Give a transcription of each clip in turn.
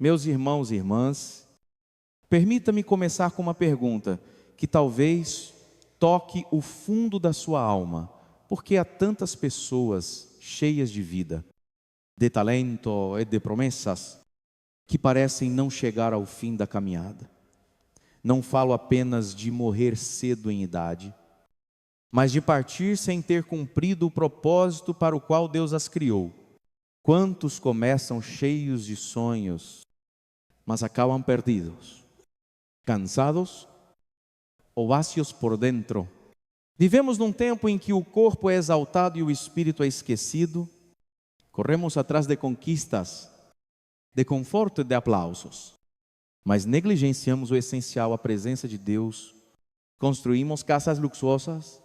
Meus irmãos e irmãs, permita-me começar com uma pergunta que talvez toque o fundo da sua alma. Por que há tantas pessoas cheias de vida, de talento e de promessas, que parecem não chegar ao fim da caminhada? Não falo apenas de morrer cedo em idade, mas de partir sem ter cumprido o propósito para o qual Deus as criou. Quantos começam cheios de sonhos, mas acabam perdidos, cansados ou vácios por dentro? Vivemos num tempo em que o corpo é exaltado e o espírito é esquecido. Corremos atrás de conquistas, de conforto e de aplausos, mas negligenciamos o essencial, a presença de Deus. Construímos casas luxuosas,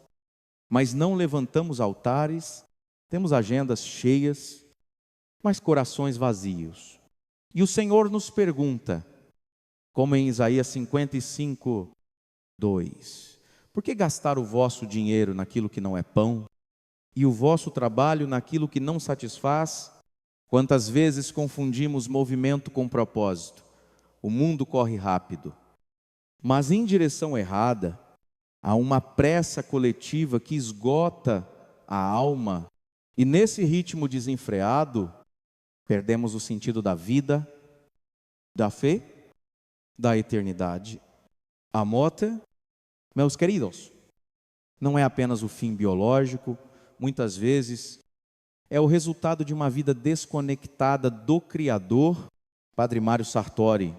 mas não levantamos altares. Temos agendas cheias, mas corações vazios. E o Senhor nos pergunta, como em Isaías 55, 2: por que gastar o vosso dinheiro naquilo que não é pão, e o vosso trabalho naquilo que não satisfaz? Quantas vezes confundimos movimento com propósito? O mundo corre rápido, mas em direção errada. Há uma pressa coletiva que esgota a alma, e nesse ritmo desenfreado, perdemos o sentido da vida, da fé, da eternidade. A morte, meus queridos, não é apenas o fim biológico. Muitas vezes é o resultado de uma vida desconectada do Criador. Padre Mário Sartori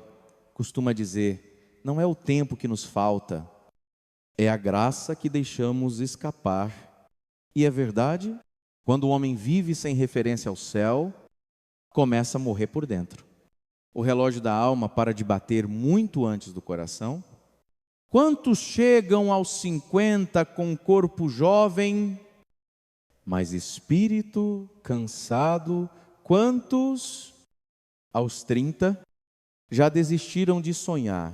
costuma dizer: não é o tempo que nos falta, é a graça que deixamos escapar. E é verdade, quando o homem vive sem referência ao céu, começa a morrer por dentro. O relógio da alma para de bater muito antes do coração. Quantos chegam aos 50 com corpo jovem, mas espírito cansado? Quantos aos 30 já desistiram de sonhar?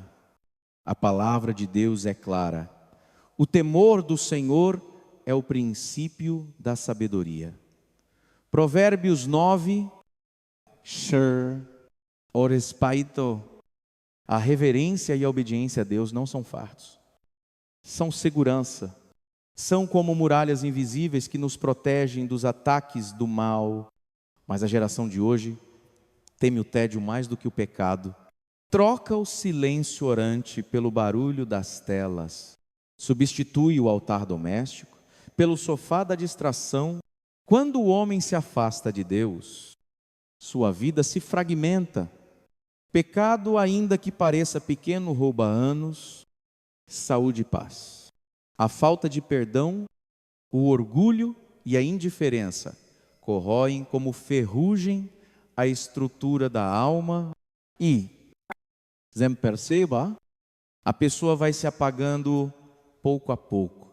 A palavra de Deus é clara: o temor do Senhor é o princípio da sabedoria. Provérbios 9, o respeito, a reverência e a obediência a Deus não são fardos, são segurança, são como muralhas invisíveis que nos protegem dos ataques do mal. Mas a geração de hoje teme o tédio mais do que o pecado, troca o silêncio orante pelo barulho das telas, substitui o altar doméstico pelo sofá da distração. Quando o homem se afasta de Deus, sua vida se fragmenta. Pecado, ainda que pareça pequeno, rouba anos, saúde e paz. A falta de perdão, o orgulho e a indiferença corroem como ferrugem a estrutura da alma e, perceba, a pessoa vai se apagando pouco a pouco.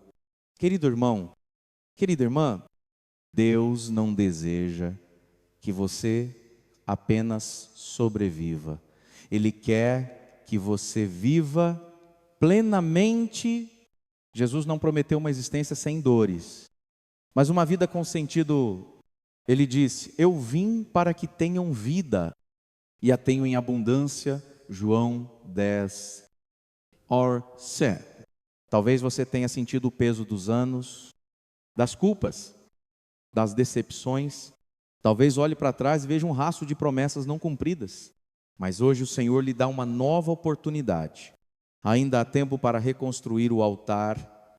Querido irmão, querida irmã, Deus não deseja que você apenas sobreviva. Ele quer que você viva plenamente. Jesus não prometeu uma existência sem dores, mas uma vida com sentido. Ele disse: eu vim para que tenham vida e a tenham em abundância. João 10, or 7. Talvez você tenha sentido o peso dos anos, das culpas, das decepções. Talvez olhe para trás e veja um rastro de promessas não cumpridas. Mas hoje o Senhor lhe dá uma nova oportunidade. Ainda há tempo para reconstruir o altar,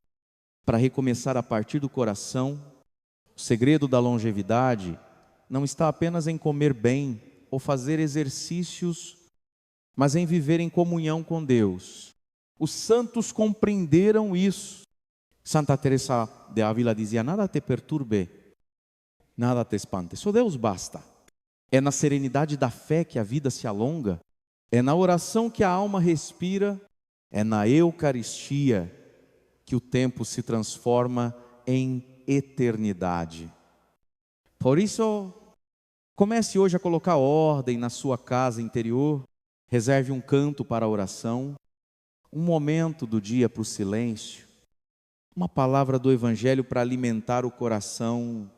para recomeçar a partir do coração. O segredo da longevidade não está apenas em comer bem ou fazer exercícios, mas em viver em comunhão com Deus. Os santos compreenderam isso. Santa Teresa de Ávila dizia: nada te perturbe, nada te espante, só Deus basta. É na serenidade da fé que a vida se alonga, é na oração que a alma respira, é na Eucaristia que o tempo se transforma em eternidade. Por isso, comece hoje a colocar ordem na sua casa interior. Reserve um canto para a oração, um momento do dia para o silêncio, uma palavra do Evangelho para alimentar o coração.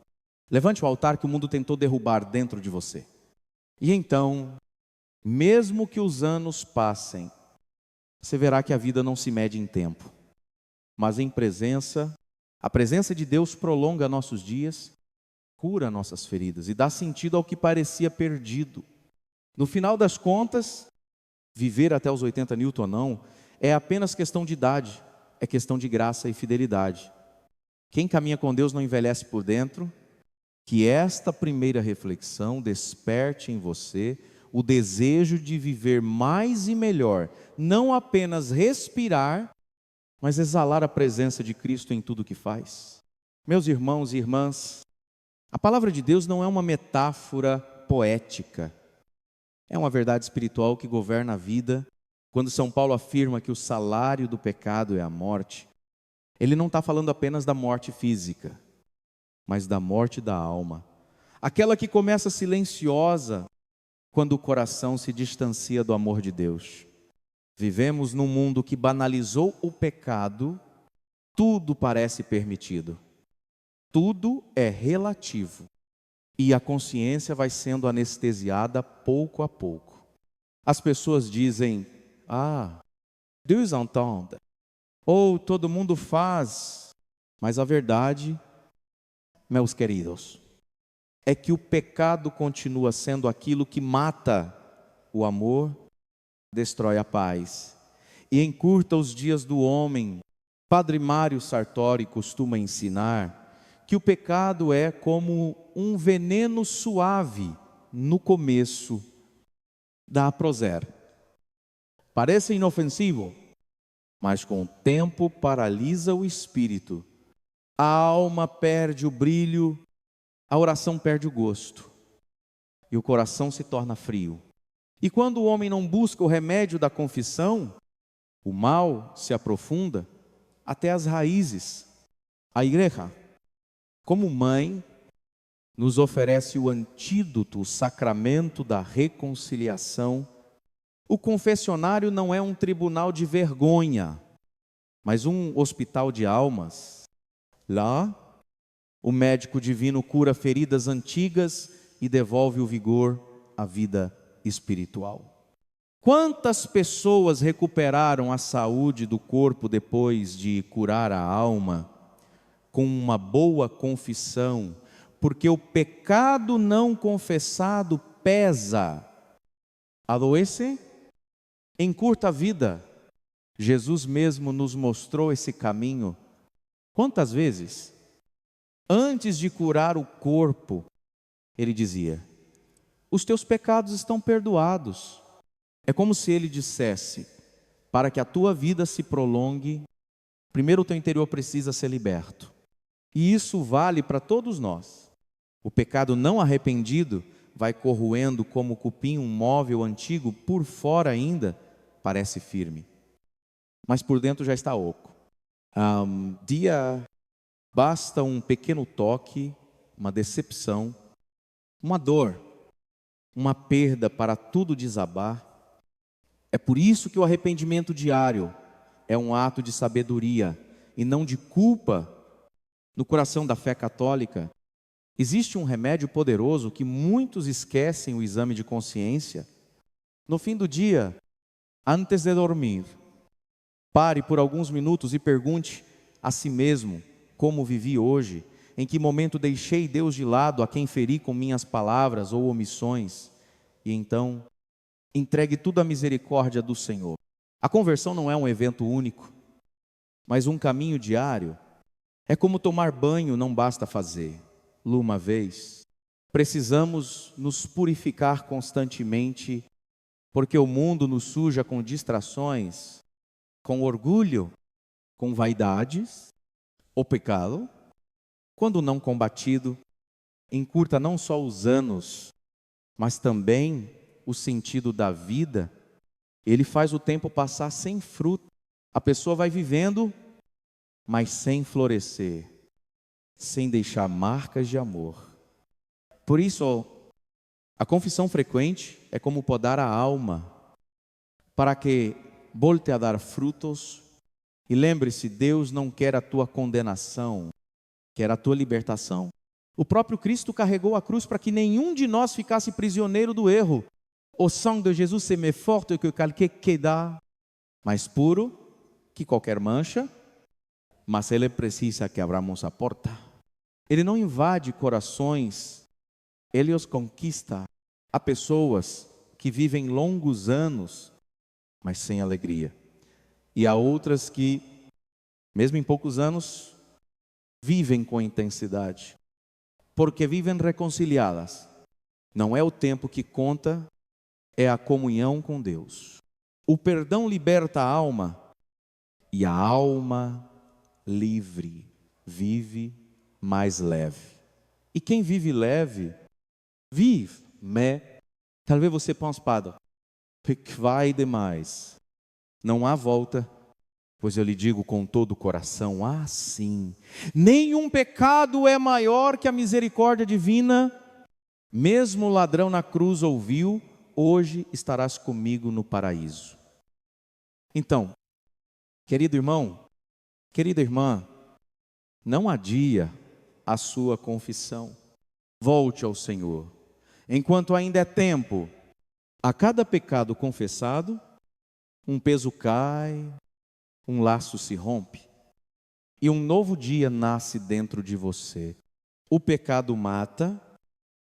Levante o altar que o mundo tentou derrubar dentro de você. E então, mesmo que os anos passem, você verá que a vida não se mede em tempo, mas a presença de Deus prolonga nossos dias, cura nossas feridas e dá sentido ao que parecia perdido. No final das contas, viver até os 80 Newton ou não, é apenas questão de idade, é questão de graça e fidelidade. Quem caminha com Deus não envelhece por dentro. Que esta primeira reflexão desperte em você o desejo de viver mais e melhor, não apenas respirar, mas exalar a presença de Cristo em tudo que faz. Meus irmãos e irmãs, a palavra de Deus não é uma metáfora poética, é uma verdade espiritual que governa a vida. Quando São Paulo afirma que o salário do pecado é a morte, ele não está falando apenas da morte física, mas da morte da alma, aquela que começa silenciosa quando o coração se distancia do amor de Deus. Vivemos num mundo que banalizou o pecado, tudo parece permitido, tudo é relativo, e a consciência vai sendo anestesiada pouco a pouco. As pessoas dizem, Deus entende, ou todo mundo faz, mas a verdade, meus queridos, é que o pecado continua sendo aquilo que mata o amor, destrói a paz e encurta os dias do homem. Padre Mário Sartori costuma ensinar que o pecado é como um veneno suave no começo da aproser. Parece inofensivo, mas com o tempo paralisa o espírito. A alma perde o brilho, a oração perde o gosto e o coração se torna frio. E quando o homem não busca o remédio da confissão, o mal se aprofunda até as raízes. A igreja, como mãe, nos oferece o antídoto, o sacramento da reconciliação. O confessionário não é um tribunal de vergonha, mas um hospital de almas. Lá, o médico divino cura feridas antigas e devolve o vigor à vida espiritual. Quantas pessoas recuperaram a saúde do corpo depois de curar a alma com uma boa confissão? Porque o pecado não confessado pesa, adoece, encurta a vida. Jesus mesmo nos mostrou esse caminho. Quantas vezes, antes de curar o corpo, ele dizia, os teus pecados estão perdoados. É como se ele dissesse, para que a tua vida se prolongue, primeiro o teu interior precisa ser liberto. E isso vale para todos nós. O pecado não arrependido vai corroendo como cupim um móvel antigo, por fora ainda parece firme, mas por dentro já está oco. Basta um pequeno toque, uma decepção, uma dor, uma perda para tudo desabar. É por isso que o arrependimento diário é um ato de sabedoria e não de culpa. No coração da fé católica, existe um remédio poderoso que muitos esquecem: o exame de consciência. No fim do dia, antes de dormir, pare por alguns minutos e pergunte a si mesmo: como vivi hoje? Em que momento deixei Deus de lado, a quem feri com minhas palavras ou omissões? E então, entregue tudo à misericórdia do Senhor. A conversão não é um evento único, mas um caminho diário. É como tomar banho, não basta fazer uma vez. Precisamos nos purificar constantemente, porque o mundo nos suja com distrações, com orgulho, com vaidades. O pecado, quando não combatido, encurta não só os anos, mas também o sentido da vida. Ele faz o tempo passar sem fruto. A pessoa vai vivendo, mas sem florescer, sem deixar marcas de amor. Por isso, a confissão frequente é como podar a alma, para que volte a dar frutos. E lembre-se, Deus não quer a tua condenação, quer a tua libertação. O próprio Cristo carregou a cruz para que nenhum de nós ficasse prisioneiro do erro. o sangue de Jesus é mais forte que qualquer queda, mais puro que qualquer mancha, mas Ele precisa que abramos a porta. Ele não invade corações, Ele os conquista. Há pessoas que vivem longos anos, mas sem alegria. E há outras que, mesmo em poucos anos, vivem com intensidade, porque vivem reconciliadas. Não é o tempo que conta, é a comunhão com Deus. O perdão liberta a alma, e a alma livre vive mais leve. E quem vive leve, vive, talvez você pense, padre, vai demais. Não há volta, pois eu lhe digo com todo o coração, sim, nenhum pecado é maior que a misericórdia divina. Mesmo o ladrão na cruz ouviu, hoje estarás comigo no paraíso. Então, querido irmão, querida irmã, não adia a sua confissão. Volte ao Senhor. Enquanto ainda é tempo, a cada pecado confessado, um peso cai, um laço se rompe e um novo dia nasce dentro de você. O pecado mata,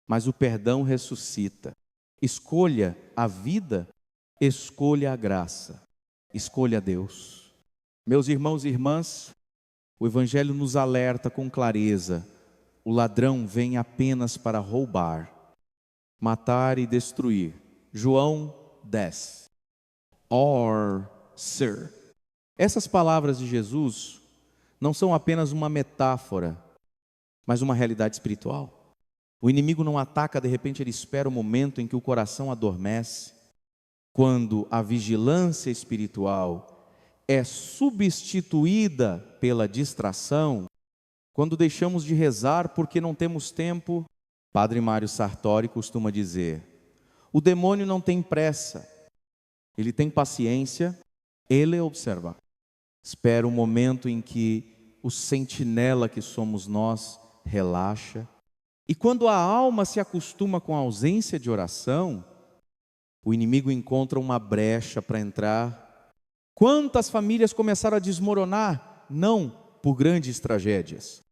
mas o perdão ressuscita. Escolha a vida, escolha a graça, escolha Deus. Meus irmãos e irmãs, o Evangelho nos alerta com clareza: o ladrão vem apenas para roubar, matar e destruir. João 10. Sir. Essas palavras de Jesus não são apenas uma metáfora, mas uma realidade espiritual. O inimigo não ataca, de repente ele espera o momento em que o coração adormece, quando a vigilância espiritual é substituída pela distração, quando deixamos de rezar porque não temos tempo. Padre Mário Sartori costuma dizer: o demônio não tem pressa, ele tem paciência, ele observa. Espera o momento em que o sentinela que somos nós relaxa. E quando a alma se acostuma com a ausência de oração, o inimigo encontra uma brecha para entrar. Quantas famílias começaram a desmoronar? Não por grandes tragédias,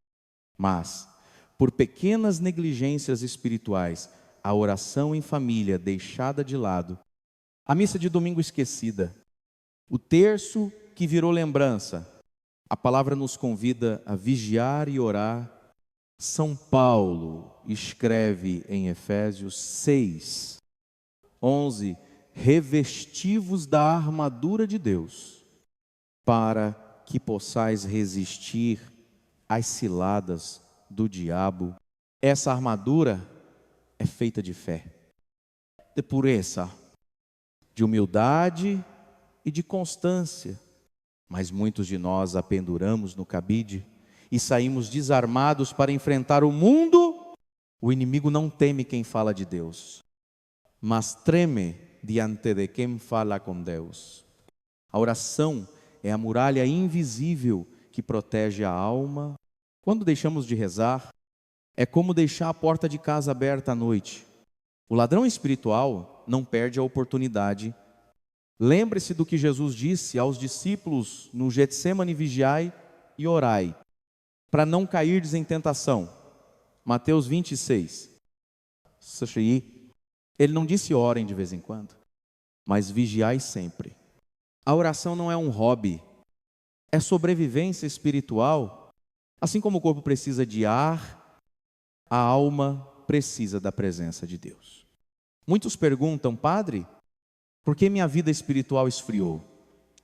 mas por pequenas negligências espirituais. A oração em família deixada de lado, a missa de domingo esquecida, o terço que virou lembrança. A palavra nos convida a vigiar e orar. São Paulo escreve em Efésios 6, 11: revesti-vos da armadura de Deus, para que possais resistir às ciladas do diabo. Essa armadura é feita de fé, de pureza, de humildade e de constância. Mas muitos de nós a penduramos no cabide e saímos desarmados para enfrentar o mundo. O inimigo não teme quem fala de Deus, mas treme diante de quem fala com Deus. A oração é a muralha invisível que protege a alma. Quando deixamos de rezar, é como deixar a porta de casa aberta à noite. O ladrão espiritual não perde a oportunidade. Lembre-se do que Jesus disse aos discípulos no Getsêmani: vigiai e orai, para não cairdes em tentação. Mateus 26. Ele não disse orem de vez em quando, mas vigiai sempre. A oração não é um hobby, é sobrevivência espiritual. Assim como o corpo precisa de ar, a alma precisa da presença de Deus. Muitos perguntam: padre, por que minha vida espiritual esfriou?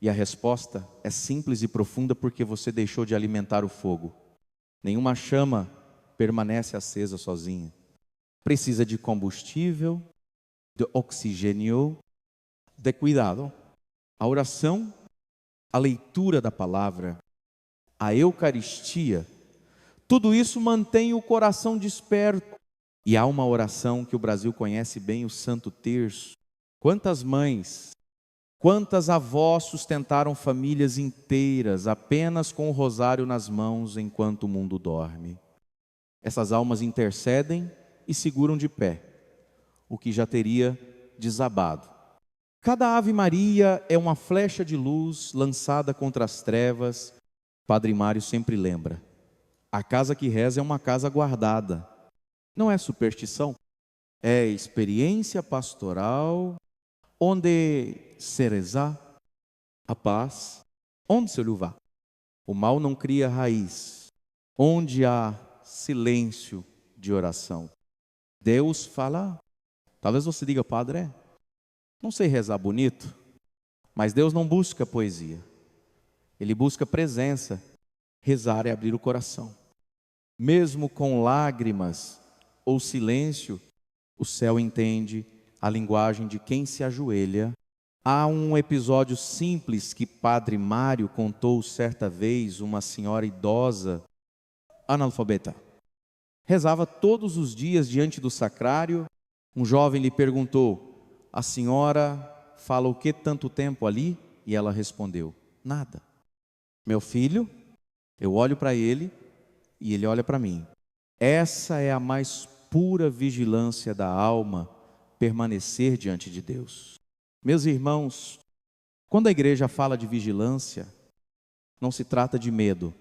E a resposta é simples e profunda: porque você deixou de alimentar o fogo. Nenhuma chama permanece acesa sozinha. Precisa de combustível, de oxigênio, de cuidado. A oração, a leitura da palavra, a Eucaristia, tudo isso mantém o coração desperto. E há uma oração que o Brasil conhece bem, o Santo Terço. Quantas mães, quantas avós sustentaram famílias inteiras apenas com o rosário nas mãos enquanto o mundo dorme. Essas almas intercedem e seguram de pé o que já teria desabado. Cada Ave Maria é uma flecha de luz lançada contra as trevas. Padre Mário sempre lembra: a casa que reza é uma casa guardada. Não é superstição, é experiência pastoral, onde se rezar, a paz, onde se louvar. O mal não cria raiz, onde há silêncio de oração. Deus fala. Talvez você diga: padre, não sei rezar bonito, mas Deus não busca poesia, Ele busca presença. Rezar é abrir o coração. Mesmo com lágrimas ou silêncio, o céu entende a linguagem de quem se ajoelha. Há um episódio simples que Padre Mário contou certa vez. Uma senhora idosa, analfabeta, rezava todos os dias diante do sacrário. Um jovem lhe perguntou: a senhora fala o que tanto tempo ali? E ela respondeu: nada. Meu filho, eu olho para ele e ele olha para mim. Essa é a mais pura vigilância da alma, permanecer diante de Deus. Meus irmãos, quando a igreja fala de vigilância, não se trata de medo,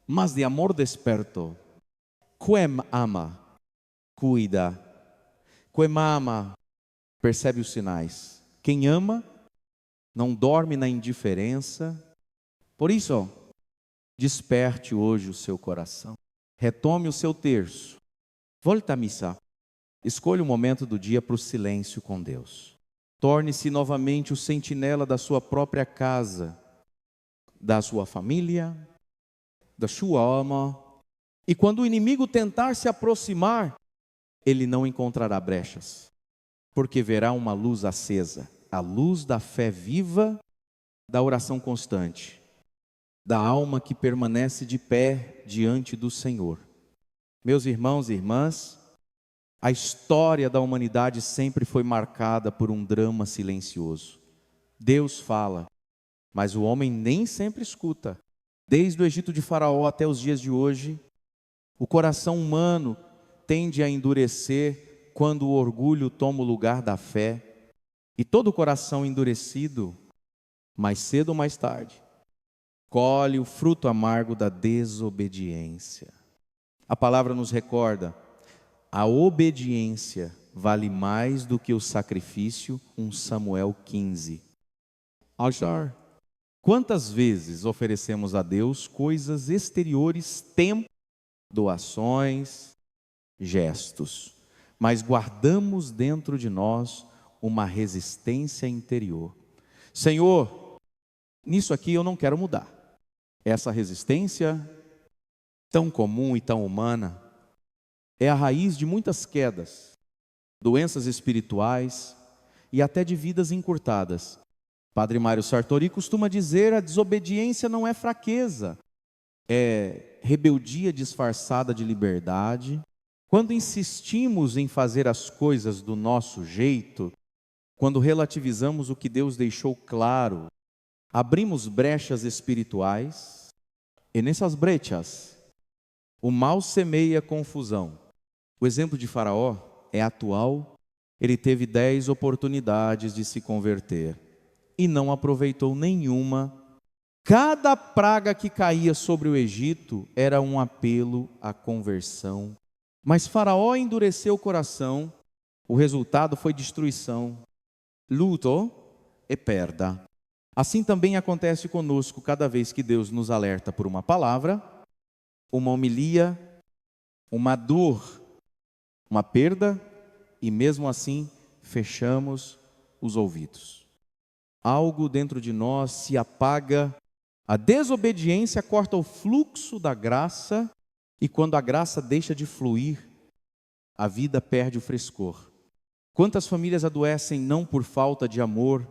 mas de amor desperto. Quem ama, cuida. Quem ama, percebe os sinais. Quem ama, não dorme na indiferença. Por isso, desperte hoje o seu coração. Retome o seu terço. Volte à missa. Escolha um momento do dia para o silêncio com Deus. Torne-se novamente o sentinela da sua própria casa, da sua família, da sua alma. E quando o inimigo tentar se aproximar, ele não encontrará brechas, porque verá uma luz acesa, a luz da fé viva, da oração constante, da alma que permanece de pé diante do Senhor. Meus irmãos e irmãs, a história da humanidade sempre foi marcada por um drama silencioso. Deus fala, mas o homem nem sempre escuta. Desde o Egito de Faraó até os dias de hoje, o coração humano tende a endurecer quando o orgulho toma o lugar da fé. E todo coração endurecido, mais cedo ou mais tarde, colhe o fruto amargo da desobediência. A palavra nos recorda: a obediência vale mais do que o sacrifício. 1 Samuel 15. Aljar. Quantas vezes oferecemos a Deus coisas exteriores, tempo, doações, gestos, mas guardamos dentro de nós uma resistência interior. Senhor, nisso aqui eu não quero mudar. Essa resistência tão comum e tão humana é a raiz de muitas quedas, doenças espirituais e até de vidas encurtadas. Padre Mário Sartori costuma dizer: a desobediência não é fraqueza, é rebeldia disfarçada de liberdade. Quando insistimos em fazer as coisas do nosso jeito, quando relativizamos o que Deus deixou claro, abrimos brechas espirituais, e nessas brechas, o mal semeia confusão. O exemplo de Faraó é atual. Ele teve 10 oportunidades de se converter e não aproveitou nenhuma. Cada praga que caía sobre o Egito era um apelo à conversão. Mas Faraó endureceu o coração, o resultado foi destruição, luto e perda. Assim também acontece conosco cada vez que Deus nos alerta por uma palavra, uma homilia, uma dor, uma perda, e mesmo assim fechamos os ouvidos. Algo dentro de nós se apaga, a desobediência corta o fluxo da graça, e quando a graça deixa de fluir, a vida perde o frescor. Quantas famílias adoecem não por falta de amor,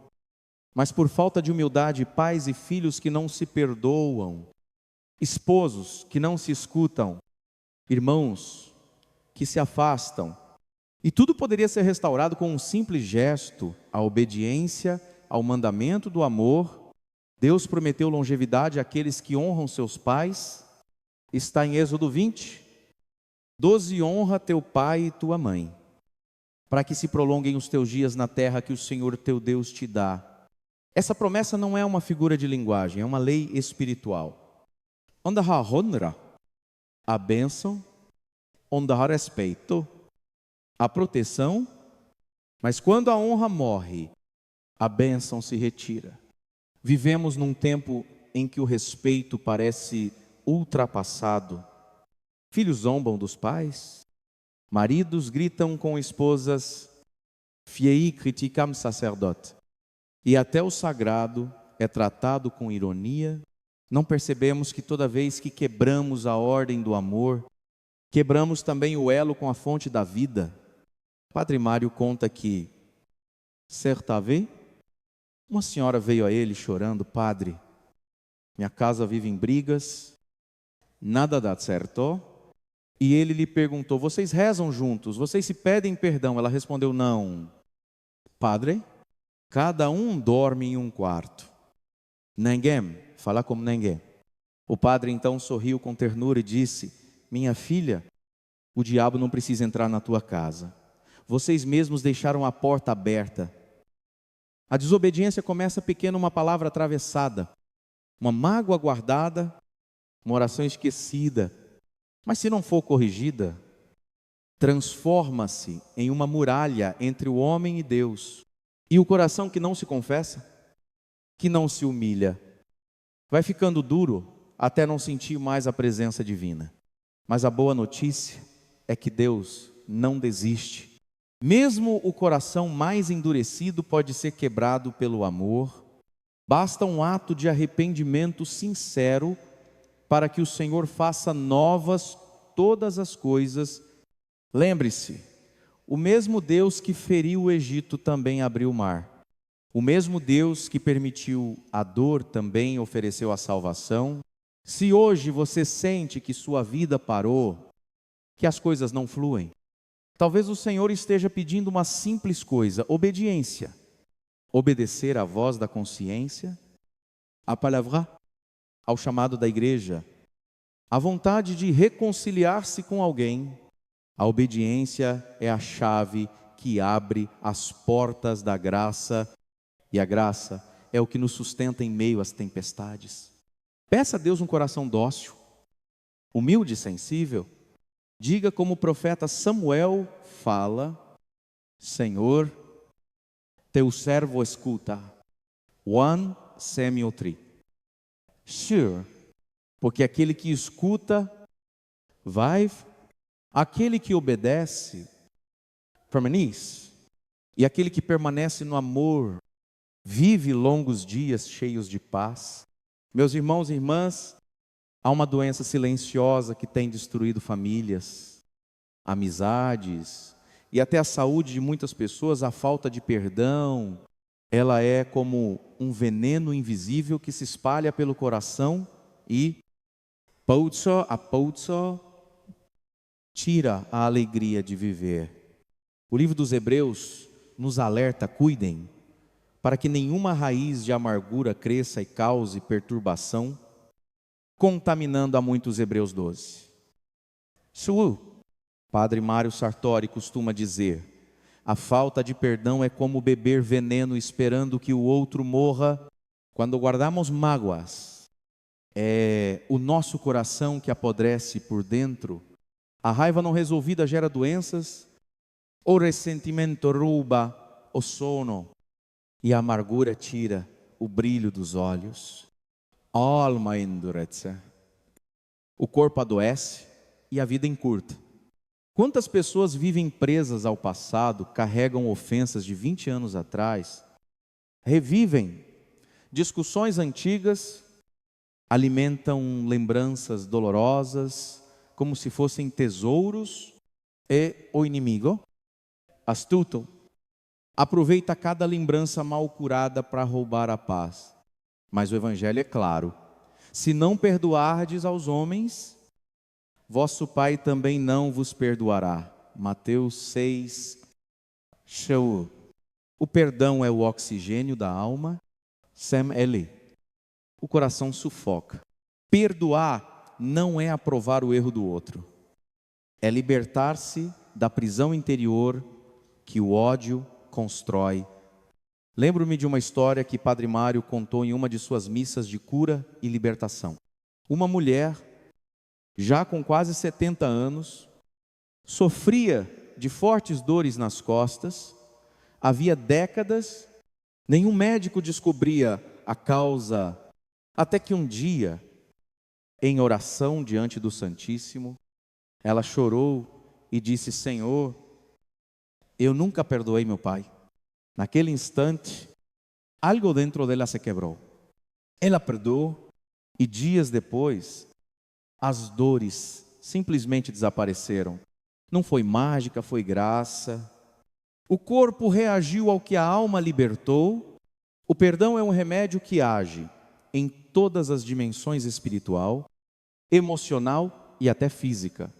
mas por falta de humildade, pais e filhos que não se perdoam, esposos que não se escutam, irmãos que se afastam. E tudo poderia ser restaurado com um simples gesto, a obediência ao mandamento do amor. Deus prometeu longevidade àqueles que honram seus pais. Está em Êxodo 20. 12 honra teu pai e tua mãe. para que se prolonguem os teus dias na terra que o Senhor teu Deus te dá. Essa promessa não é uma figura de linguagem, é uma lei espiritual. Onde há honra, a bênção, onde há respeito, a proteção, mas quando a honra morre, a bênção se retira. Vivemos num tempo em que o respeito parece ultrapassado. Filhos zombam dos pais, maridos gritam com esposas, fiei criticam sacerdote. E até o sagrado é tratado com ironia. Não percebemos que toda vez que quebramos a ordem do amor, quebramos também o elo com a fonte da vida. Padre Mário conta que, certa vez, uma senhora veio a ele chorando: padre, minha casa vive em brigas, nada dá certo. E ele lhe perguntou: vocês rezam juntos? Vocês se pedem perdão? Ela respondeu: não. Padre, cada um dorme em um quarto. Ninguém fala como ninguém. O padre então sorriu com ternura e disse: minha filha, o diabo não precisa entrar na tua casa. Vocês mesmos deixaram a porta aberta. A desobediência começa pequena, uma palavra atravessada, uma mágoa guardada, uma oração esquecida. Mas se não for corrigida, transforma-se em uma muralha entre o homem e Deus. E o coração que não se confessa, que não se humilha, vai ficando duro até não sentir mais a presença divina. Mas a boa notícia é que Deus não desiste. Mesmo o coração mais endurecido pode ser quebrado pelo amor. Basta um ato de arrependimento sincero para que o Senhor faça novas todas as coisas. Lembre-se, o mesmo Deus que feriu o Egito também abriu o mar. O mesmo Deus que permitiu a dor também ofereceu a salvação. Se hoje você sente que sua vida parou, que as coisas não fluem, talvez o Senhor esteja pedindo uma simples coisa: obediência. Obedecer à voz da consciência, à palavra, ao chamado da igreja, a vontade de reconciliar-se com alguém. A obediência é a chave que abre as portas da graça, e a graça é o que nos sustenta em meio às tempestades. Peça a Deus um coração dócil, humilde e sensível. Diga como o profeta Samuel fala: Senhor, teu servo escuta. 1 Samuel 3. Sure, porque aquele que escuta vai, aquele que obedece permanece, e aquele que permanece no amor vive longos dias cheios de paz. Meus irmãos e irmãs, há uma doença silenciosa que tem destruído famílias, amizades e até a saúde de muitas pessoas. A falta de perdão, ela é como um veneno invisível que se espalha pelo coração e pouco a pouco tira a alegria de viver. O livro dos Hebreus nos alerta: cuidem, para que nenhuma raiz de amargura cresça e cause perturbação, contaminando a muitos. Hebreus 12. Padre Mário Sartori costuma dizer: a falta de perdão é como beber veneno esperando que o outro morra. Quando guardamos mágoas, é o nosso coração que apodrece por dentro. A raiva não resolvida gera doenças, o ressentimento rouba o sono, e a amargura tira o brilho dos olhos. Alma endurece. O corpo adoece e a vida encurta. Quantas pessoas vivem presas ao passado, carregam ofensas de 20 anos atrás, revivem discussões antigas, alimentam lembranças dolorosas, como se fossem tesouros, e o inimigo, astuto, aproveita cada lembrança mal curada para roubar a paz. Mas o Evangelho é claro: se não perdoardes aos homens, vosso Pai também não vos perdoará. Mateus 6. Show. O perdão é o oxigênio da alma. Sam Eli. O coração sufoca. Perdoar não é aprovar o erro do outro, é libertar-se da prisão interior que o ódio constrói. Lembro-me de uma história que Padre Mário contou em uma de suas missas de cura e libertação. Uma mulher, já com quase 70 anos, sofria de fortes dores nas costas. Havia décadas, nenhum médico descobria a causa, até que um dia, em oração diante do Santíssimo, ela chorou e disse: Senhor, eu nunca perdoei meu pai. Naquele instante, algo dentro dela se quebrou. Ela perdoou e dias depois, as dores simplesmente desapareceram. Não foi mágica, foi graça. O corpo reagiu ao que a alma libertou. O perdão é um remédio que age em todas as dimensões espiritual, emocional e até física.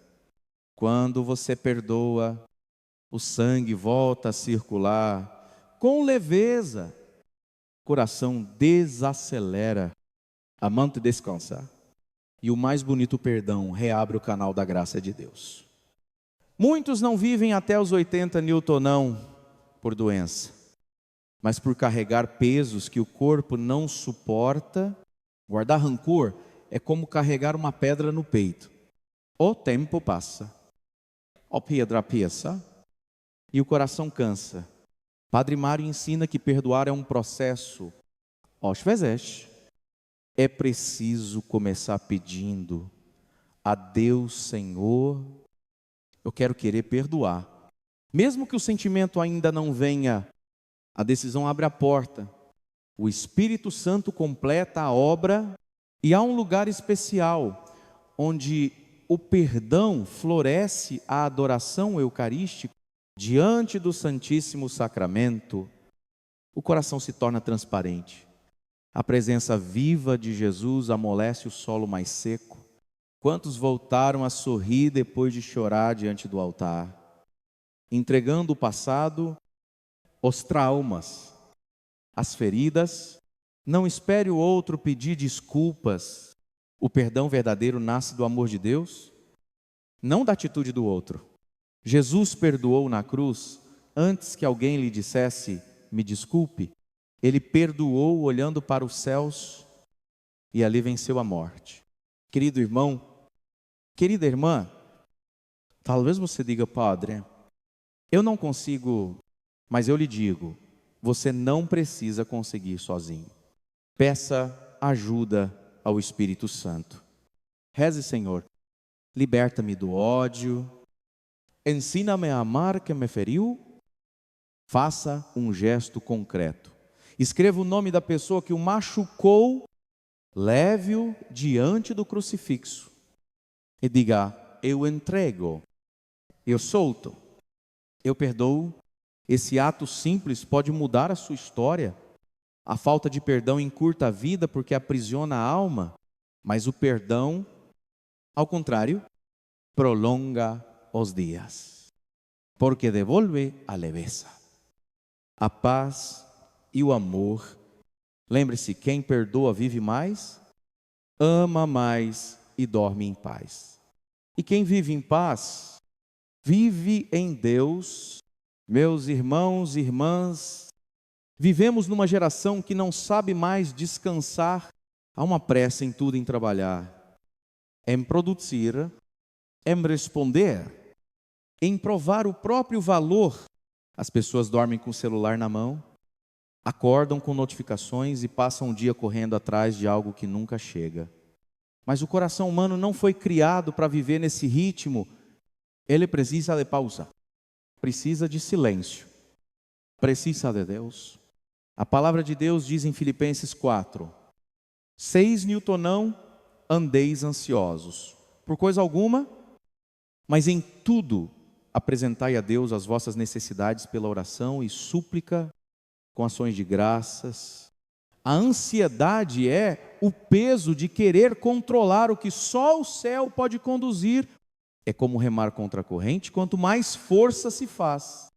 Quando você perdoa, o sangue volta a circular com leveza. O coração desacelera, a mente descansa. E o mais bonito perdão reabre o canal da graça de Deus. Muitos não vivem até os 80 Newton não por doença, mas por carregar pesos que o corpo não suporta. Guardar rancor é como carregar uma pedra no peito. O tempo passa, a pedra pesa e o coração cansa. Padre Mário ensina que perdoar é um processo. Às vezes, é preciso começar pedindo a Deus: Senhor, eu quero querer perdoar. Mesmo que o sentimento ainda não venha, a decisão abre a porta. O Espírito Santo completa a obra e há um lugar especial onde o perdão floresce a adoração eucarística. Diante do Santíssimo Sacramento, o coração se torna transparente. A presença viva de Jesus amolece o solo mais seco. Quantos voltaram a sorrir depois de chorar diante do altar? Entregando o passado, os traumas, as feridas. Não espere o outro pedir desculpas. O perdão verdadeiro nasce do amor de Deus, não da atitude do outro. Jesus perdoou na cruz antes que alguém lhe dissesse: me desculpe. Ele perdoou olhando para os céus e ali venceu a morte. Querido irmão, querida irmã, talvez você diga: Padre, eu não consigo, mas eu lhe digo, você não precisa conseguir sozinho. Peça ajuda ao Espírito Santo. Reze: Senhor, liberta-me do ódio, ensina-me a amar quem me feriu. Faça um gesto concreto. Escreva o nome da pessoa que o machucou, leve-o diante do crucifixo e diga: eu entrego, eu solto, eu perdoo. Esse ato simples pode mudar a sua história. A falta de perdão encurta a vida porque aprisiona a alma, mas o perdão, ao contrário, prolonga os dias, porque devolve a leveza, a paz e o amor. Lembre-se, quem perdoa vive mais, ama mais e dorme em paz. E quem vive em paz, vive em Deus. Meus irmãos e irmãs, vivemos numa geração que não sabe mais descansar. Há uma pressa em tudo, em trabalhar, em produzir, em responder, em provar o próprio valor. As pessoas dormem com o celular na mão, acordam com notificações e passam o dia correndo atrás de algo que nunca chega. Mas o coração humano não foi criado para viver nesse ritmo. Ele precisa de pausa, precisa de silêncio, precisa de Deus. A palavra de Deus diz em Filipenses 4: 6 Newton não andeis ansiosos por coisa alguma, mas em tudo apresentai a Deus as vossas necessidades pela oração e súplica com ações de graças. A ansiedade é o peso de querer controlar o que só o céu pode conduzir. É como remar contra a corrente, quanto mais força se faz,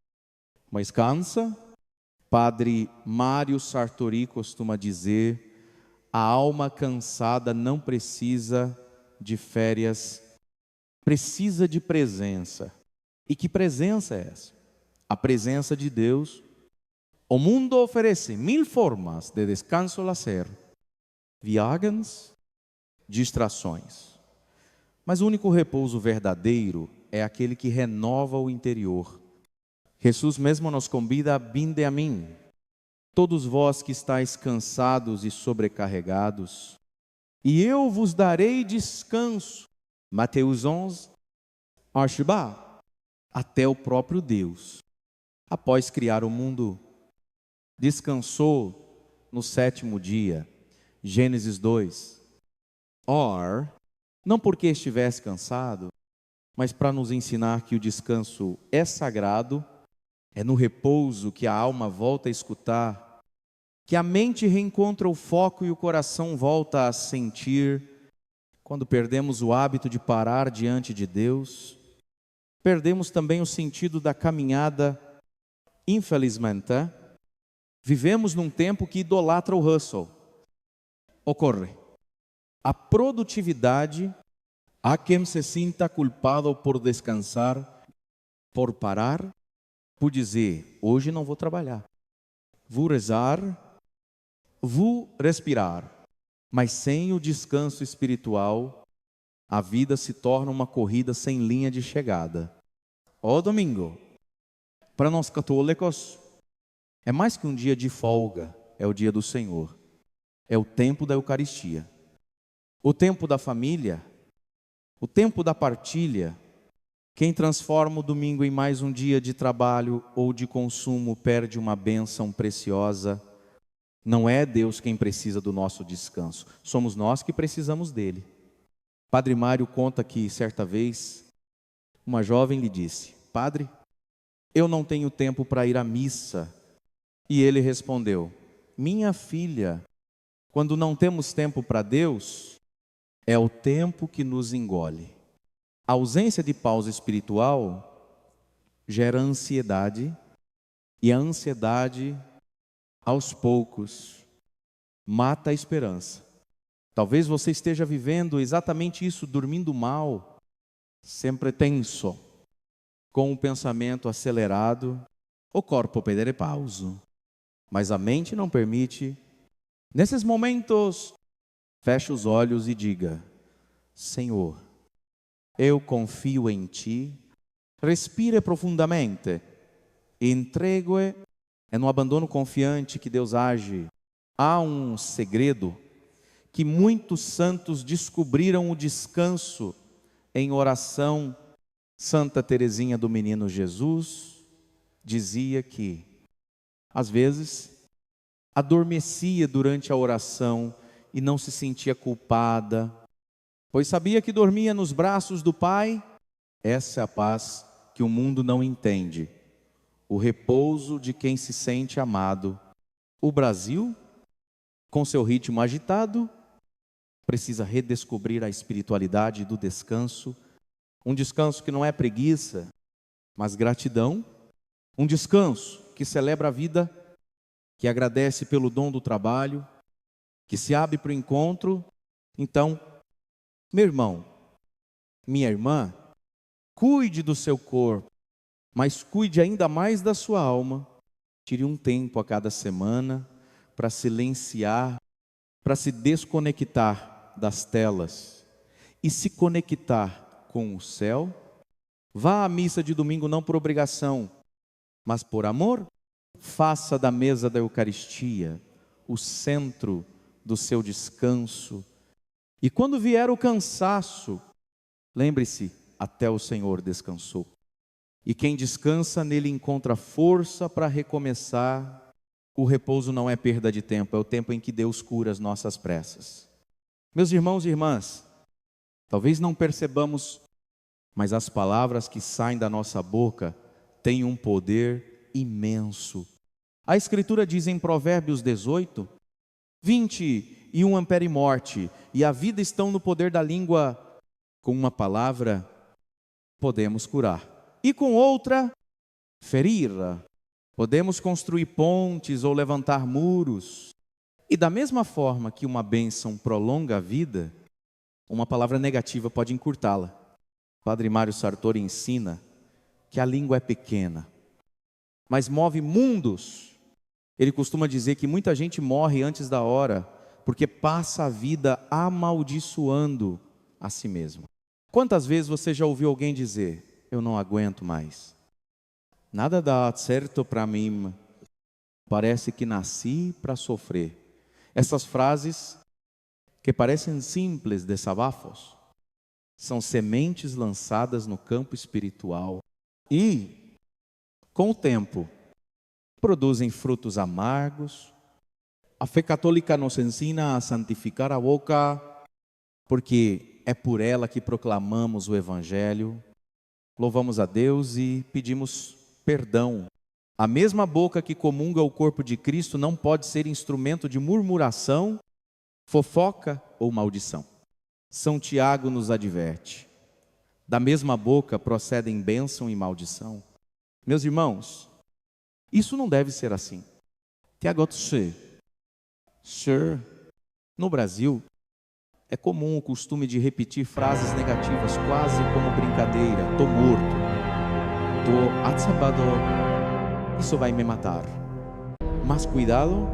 mais cansa. Padre Mário Sartori costuma dizer: a alma cansada não precisa de férias, precisa de presença. E que presença é essa? a presença de Deus, o mundo oferece 1000 formas de descanso lazer, viagens, distrações. Mas o único repouso verdadeiro é aquele que renova o interior. Jesus mesmo nos convida: vinde a mim, todos vós que estáis cansados e sobrecarregados, e eu vos darei descanso. Mateus 11, Ashba, até o próprio Deus, após criar o mundo, descansou no 7º dia. Gênesis 2. Não porque estivesse cansado, mas para nos ensinar que o descanso é sagrado, é no repouso que a alma volta a escutar, que a mente reencontra o foco e o coração volta a sentir. Quando perdemos o hábito de parar diante de Deus, perdemos também o sentido da caminhada. Infelizmente, vivemos num tempo que idolatra o hustle. Ocorre a produtividade. Há quem se sinta culpado por descansar, por parar, por dizer: hoje não vou trabalhar, vou rezar, vou respirar. Mas sem o descanso espiritual, a vida se torna uma corrida sem linha de chegada. Ó domingo, para nós católicos, é mais que um dia de folga, é o dia do Senhor. É o tempo da Eucaristia, o tempo da família, o tempo da partilha. Quem transforma o domingo em mais um dia de trabalho ou de consumo perde uma bênção preciosa. Não é Deus quem precisa do nosso descanso, somos nós que precisamos dele. Padre Mário conta que certa vez uma jovem lhe disse: padre, eu não tenho tempo para ir à missa. E ele respondeu: minha filha, quando não temos tempo para Deus, é o tempo que nos engole. A ausência de pausa espiritual gera ansiedade, e a ansiedade, aos poucos, mata a esperança. Talvez você esteja vivendo exatamente isso, dormindo mal, sempre tenso, com o pensamento acelerado, o corpo pede pausa, mas a mente não permite. Nesses momentos, feche os olhos e diga: Senhor, eu confio em Ti. Respire profundamente, entregue. É no abandono confiante que Deus age. Há um segredo que muitos santos descobriram: o descanso em oração. Santa Teresinha do Menino Jesus dizia que, às vezes, adormecia durante a oração e não se sentia culpada, pois sabia que dormia nos braços do Pai. Essa é a paz que o mundo não entende, o repouso de quem se sente amado. O Brasil, com seu ritmo agitado, precisa redescobrir a espiritualidade do descanso, um descanso que não é preguiça, mas gratidão, um descanso que celebra a vida, que agradece pelo dom do trabalho, que se abre para o encontro. Então, meu irmão, minha irmã, cuide do seu corpo, mas cuide ainda mais da sua alma. Tire um tempo a cada semana para silenciar, para se desconectar das telas e se conectar com o céu. Vá à missa de domingo não por obrigação, mas por amor. Faça da mesa da Eucaristia o centro do seu descanso. E quando vier o cansaço, lembre-se: até o Senhor descansou. E quem descansa nele encontra força para recomeçar. O repouso não é perda de tempo, é o tempo em que Deus cura as nossas pressas. Meus irmãos e irmãs, talvez não percebamos, mas as palavras que saem da nossa boca têm um poder imenso. A Escritura diz em Provérbios 18: 21 ampere e morte, e a vida estão no poder da língua. Com uma palavra podemos curar, e com outra ferir. Podemos construir pontes ou levantar muros. E da mesma forma que uma bênção prolonga a vida, uma palavra negativa pode encurtá-la. Padre Mário Sartori ensina que a língua é pequena, mas move mundos. Ele costuma dizer que muita gente morre antes da hora, porque passa a vida amaldiçoando a si mesmo. Quantas vezes você já ouviu alguém dizer: eu não aguento mais, nada dá certo para mim, parece que nasci para sofrer. Essas frases, que parecem simples desabafos, são sementes lançadas no campo espiritual e, com o tempo, produzem frutos amargos. A fé católica nos ensina a santificar a boca, porque é por ela que proclamamos o Evangelho. Louvamos a Deus e pedimos perdão. A mesma boca que comunga o corpo de Cristo não pode ser instrumento de murmuração, fofoca ou maldição. São Tiago nos adverte: da mesma boca procedem bênção e maldição. Meus irmãos, isso não deve ser assim. Tiago, Sir, no Brasil, é comum o costume de repetir frases negativas quase como brincadeira. Tô morto, tô atsabado, isso vai me matar. Mas cuidado,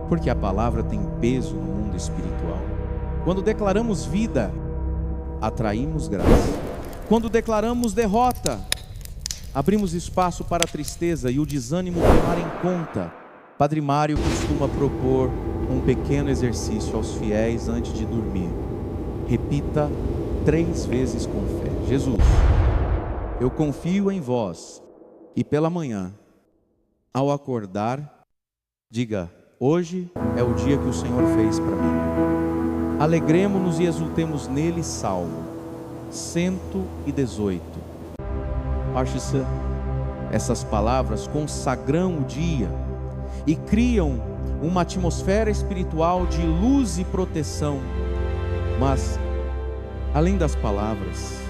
porque a palavra tem peso no mundo espiritual. Quando declaramos vida, atraímos graça. Quando declaramos derrota, abrimos espaço para a tristeza e o desânimo tomarem conta. Padre Mário costuma propor um pequeno exercício aos fiéis antes de dormir. Repita 3 vezes com fé: Jesus, eu confio em vós. E pela manhã, ao acordar, diga: hoje é o dia que o Senhor fez para mim. Alegremos-nos e exultemos nele. Salmo 118. Ache-se, essas palavras consagram o dia e criam uma atmosfera espiritual de luz e proteção. Mas, além das palavras,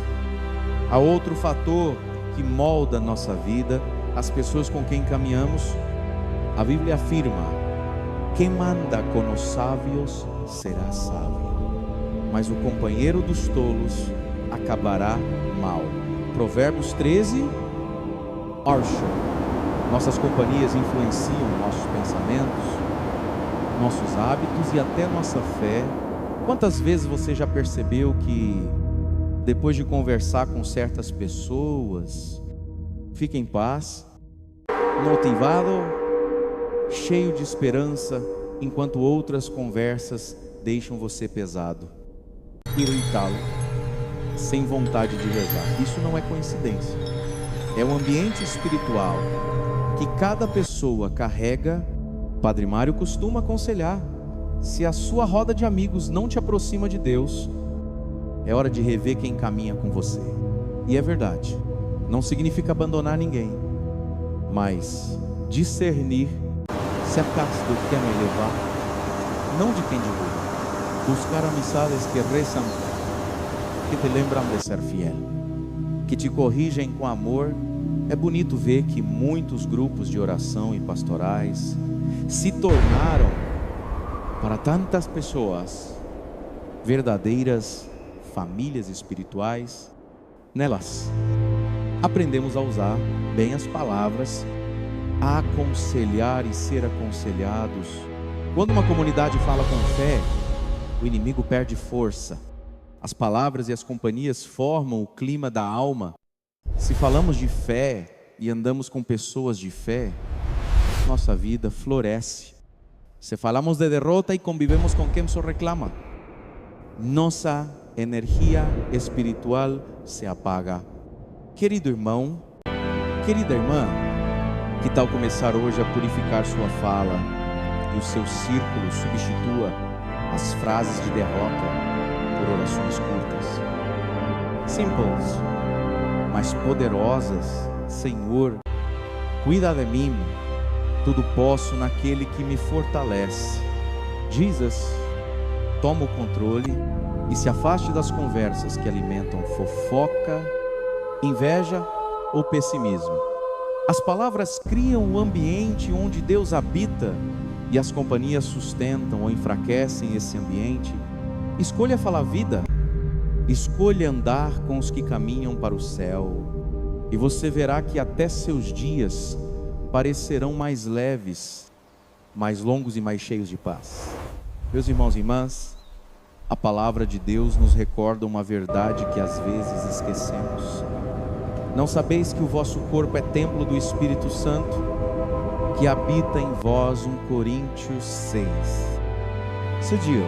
há outro fator que molda nossa vida, as pessoas com quem caminhamos. A Bíblia afirma: quem manda com os sábios será sábio, mas o companheiro dos tolos acabará mal. Provérbios 13, Nossas companhias influenciam nossos pensamentos, nossos hábitos e até nossa fé. Quantas vezes você já percebeu que, depois de conversar com certas pessoas, fica em paz, motivado, cheio de esperança, enquanto outras conversas deixam você pesado, irritado, sem vontade de rezar? Isso não é coincidência. É um ambiente espiritual que cada pessoa carrega. Padre Mário costuma aconselhar: se a sua roda de amigos não te aproxima de Deus, é hora de rever quem caminha com você. E é verdade, não significa abandonar ninguém, mas discernir se acaso quer me levar, não de quem divulga. Buscar amizades que rezam, que te lembram de ser fiel, que te corrigem com amor. É bonito ver que muitos grupos de oração e pastorais se tornaram, para tantas pessoas, verdadeiras famílias espirituais. Nelas, aprendemos a usar bem as palavras, a aconselhar e ser aconselhados. Quando uma comunidade fala com fé, o inimigo perde força. As palavras e as companhias formam o clima da alma. Se falamos de fé e andamos com pessoas de fé, nossa vida floresce. Se falamos de derrota e convivemos com quem só reclama, nossa energia espiritual se apaga. Querido irmão, querida irmã, que tal começar hoje a purificar sua fala e o seu círculo substitua as frases de derrota por orações curtas, simples, mas poderosas? Senhor, cuida de mim, tudo posso naquele que me fortalece. Jesus, toma o controle e se afaste das conversas que alimentam fofoca, inveja ou pessimismo. As palavras criam um ambiente onde Deus habita e as companhias sustentam ou enfraquecem esse ambiente. Escolha falar vida, escolha andar com os que caminham para o céu, e você verá que até seus dias parecerão mais leves, mais longos e mais cheios de paz. Meus irmãos e irmãs, a palavra de Deus nos recorda uma verdade que às vezes esquecemos. Não sabeis que o vosso corpo é templo do Espírito Santo, que habita em vós, 1 Coríntios 6. Sudio,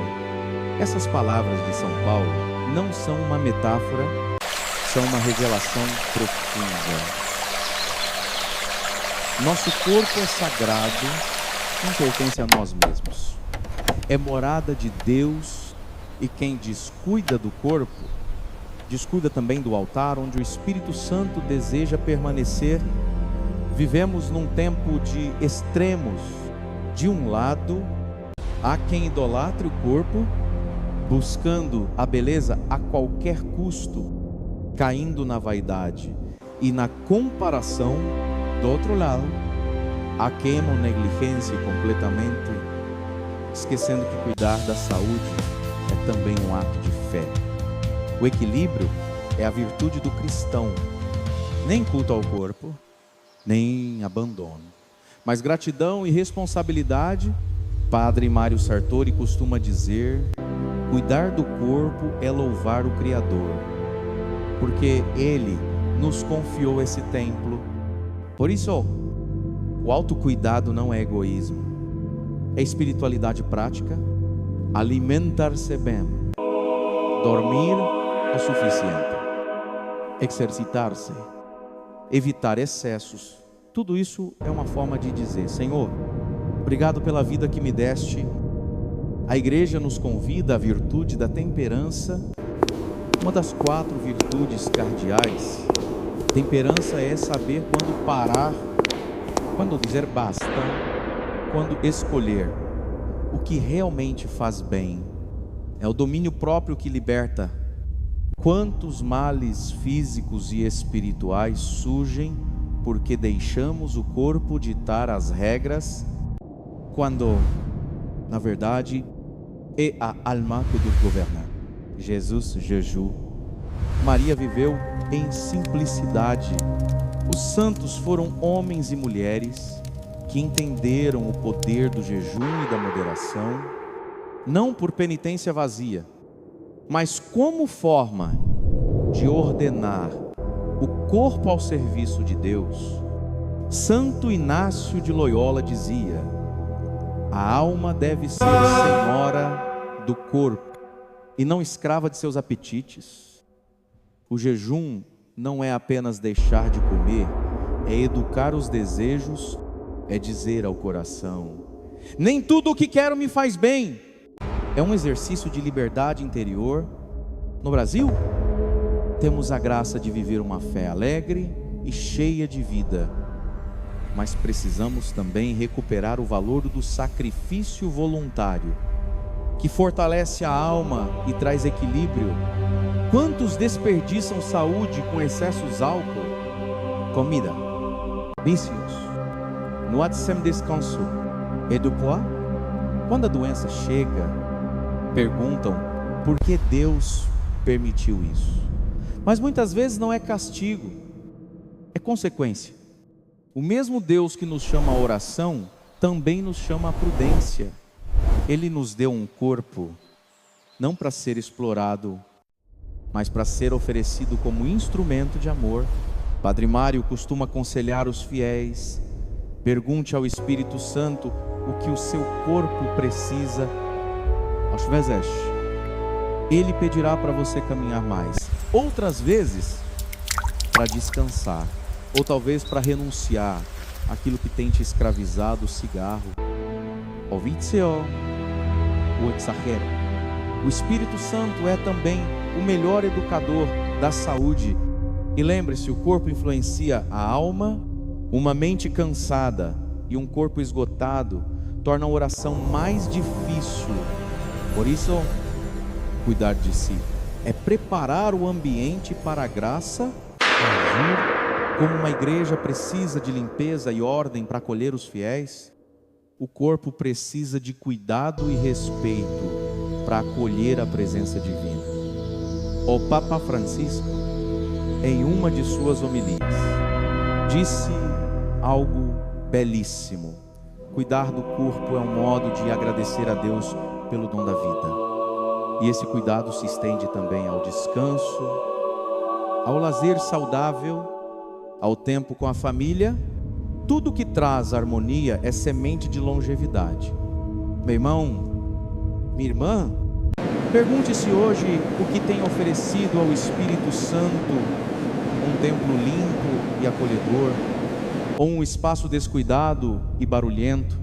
essas palavras de São Paulo não são uma metáfora, são uma revelação profunda. Nosso corpo é sagrado, não pertence a nós mesmos. É morada de Deus, e quem descuida do corpo, descuida também do altar onde o Espírito Santo deseja permanecer. Vivemos num tempo de extremos. De um lado, há quem idolatre o corpo, buscando a beleza a qualquer custo, caindo na vaidade e na comparação. Do outro lado, há quem o negligencie completamente, esquecendo que cuidar da saúde é também um ato de fé. O equilíbrio é a virtude do cristão, nem culto ao corpo, nem abandono, mas gratidão e responsabilidade. Padre Mário Sartori costuma dizer: cuidar do corpo é louvar o Criador, porque Ele nos confiou esse templo. Por isso, o autocuidado não é egoísmo, é espiritualidade prática. Alimentar-se bem, dormir o suficiente, exercitar-se, evitar excessos. Tudo isso é uma forma de dizer: Senhor, obrigado pela vida que me deste. A igreja nos convida à virtude da temperança, uma das 4 virtudes cardeais. Temperança é saber quando parar, quando dizer basta, quando escolher o que realmente faz bem. É o domínio próprio que liberta. Quantos males físicos e espirituais surgem porque deixamos o corpo ditar as regras, quando, na verdade, é a alma que nos governa. Jesus jejuou. Maria viveu em simplicidade. Os santos foram homens e mulheres que entenderam o poder do jejum e da moderação, não por penitência vazia, mas como forma de ordenar o corpo ao serviço de Deus. Santo Inácio de Loyola dizia: a alma deve ser senhora do corpo e não escrava de seus apetites. O jejum não é apenas deixar de comer, é educar os desejos, é dizer ao coração: nem tudo o que quero me faz bem. É um exercício de liberdade interior. No Brasil, temos a graça de viver uma fé alegre e cheia de vida, mas precisamos também recuperar o valor do sacrifício voluntário, que fortalece a alma e traz equilíbrio. Quantos desperdiçam saúde com excessos álcool, comida, vícios, no sem descanso e do poids? Quando a doença chega, perguntam por que Deus permitiu isso. Mas muitas vezes não é castigo, é consequência. O mesmo Deus que nos chama à oração também nos chama à prudência. Ele nos deu um corpo não para ser explorado, mas para ser oferecido como instrumento de amor. Padre Mário costuma aconselhar os fiéis: pergunte ao Espírito Santo o que o seu corpo precisa. Às vezes, Ele pedirá para você caminhar mais. Outras vezes, para descansar. Ou talvez para renunciar àquilo que tem te escravizado, o cigarro, o vício, o exagero. O Espírito Santo é também o melhor educador da saúde. E lembre-se, o corpo influencia a alma. Uma mente cansada e um corpo esgotado torna a oração mais difícil. Por isso, cuidar de si é preparar o ambiente para a graça agir. Como uma igreja precisa de limpeza e ordem para acolher os fiéis, o corpo precisa de cuidado e respeito para acolher a presença divina. O Papa Francisco, em uma de suas homilias, disse algo belíssimo. Cuidar do corpo é um modo de agradecer a Deus pelo dom da vida. E esse cuidado se estende também ao descanso, ao lazer saudável, ao tempo com a família. Tudo que traz harmonia é semente de longevidade. Meu irmão, minha irmã, pergunte-se hoje o que tem oferecido ao Espírito Santo: um templo limpo e acolhedor, ou um espaço descuidado e barulhento?